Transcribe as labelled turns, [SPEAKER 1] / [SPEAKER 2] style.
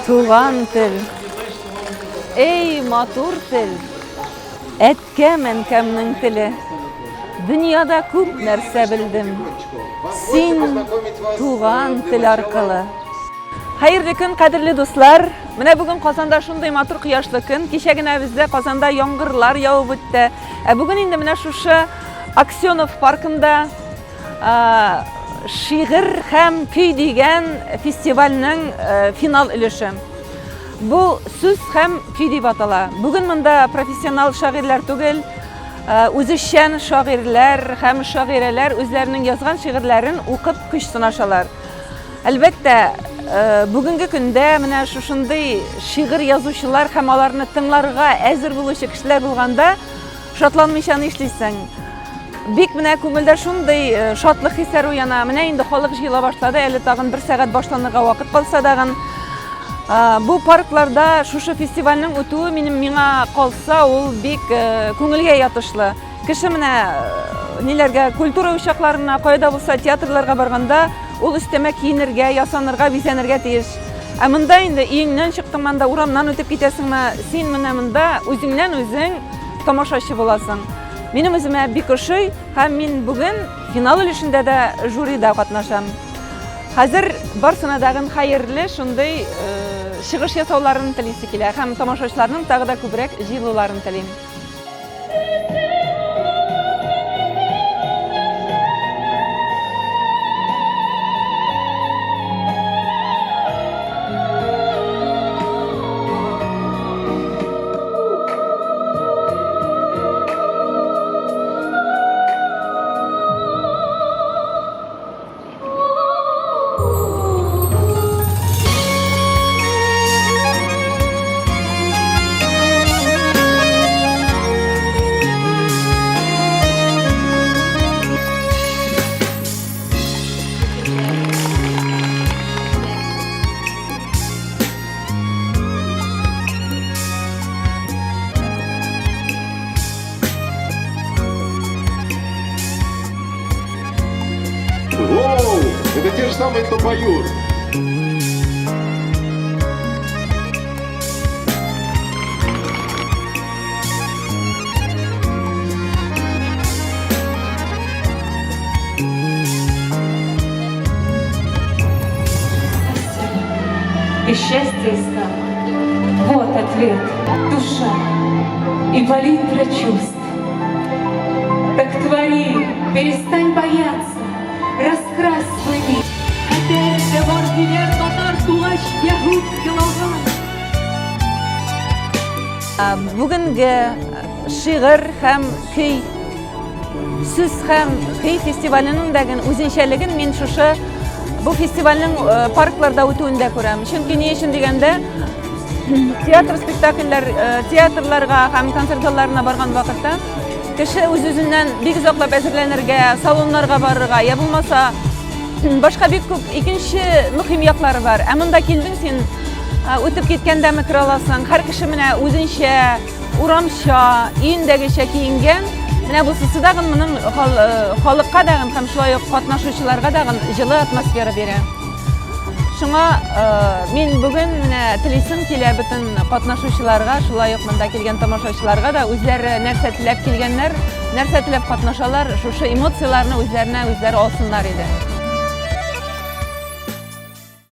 [SPEAKER 1] Туган тел, ey матур тел, әткәм-әнкәмнең теле. Дөньяда күп нәрсә белдем, син туган тел аркылы. Хәерле көн, кадерле дуслар. Менә бүген Казанда шундый матур кояшлы көн. Кичә генә бездә Казанда яңгырлар явып үтте. Бүген инде менә шушы Аксенов паркында шигырь һәм көй дигән фестивальнең финал өлеше. Бу сүз һәм көй дип атала. Бүген монда профессионал шагыйрьләр түгел, үзешчән шагыйрьләр һәм шагыйрәләр үзләренең язган шигырьләрен укып көч сынашалар. Әлбәттә, бүгенге көндә менә шушындый шигырь язучылар һәм аларны тыңларга әзер булучы кешеләр булганда шатланмыйча нишлисең? Бик менә күңелдә шундый шатлык хисләр уяна. Менә инде халык җыела башлады, әле тагын 1 сәгать башланырга вакыт калса дагын. Бу паркларда шушы фестивальнең үтүе миңа калса, ул бик күңелгә ятышлы. Кеше менә ниләргә, культура учакларына, кайда булса театрларга барганда, ул өстәмә киенергә, ясанырга, бизәнергә тиеш. Монда инде өеңнән чыктың, монда урамнан үтеп китәсеңме, син менә монда үзеңнән үзең тамашачы буласың. Минем үземә бик ошый, һәм мин бүген финал өлешендә дә жюрида катнашам. Хәзер барсына дагын хәерле шундый чыгыш ясауларын телисе килә һәм тамашачыларның тагы да күбрәк җыелуларын телим.
[SPEAKER 2] Воу! Это те же самые, кто поют.
[SPEAKER 3] И счастье искал. Вот ответ. Душа и палитра чувств. Так твори, перестань бояться, раскрась свой мир. Опять же вардилер батар тулаш ягут килограмм.
[SPEAKER 1] Бүгенге шигырь һәм көй, сүз һәм көй фестиваленең дәген үзенчәлеген мин шушы бу фестивальнең паркларда үтүендә күрәм. Чөнки ни өчен дигәндә, театр спектакльләр, театрларга һәм концерт залларына барган вакытта кеше үз-үзеннән бик озаклап әзерләнергә, салоннарга барырга, я булмаса башка бик күп икенче мөһим яклары бар. Монда килдең син, үтеп киткәндә микро аласың. Һәр кеше менә үзенчә, урамча, өендәгечә киенгән. Менә бу сысыдагын моның халыкка дагын һәм шулай ук катнашучыларга дагын җылы атмосфера бирә. Шуңа мин бүген менә телисем килә бөтен катнашучыларга, шулай ук монда килгән тамашачыларга да үзләре нәрсә теләп килгәннәр, нәрсә теләп катнашалар, шушы эмоцияларны үзләренә үзләре алсыннар иде.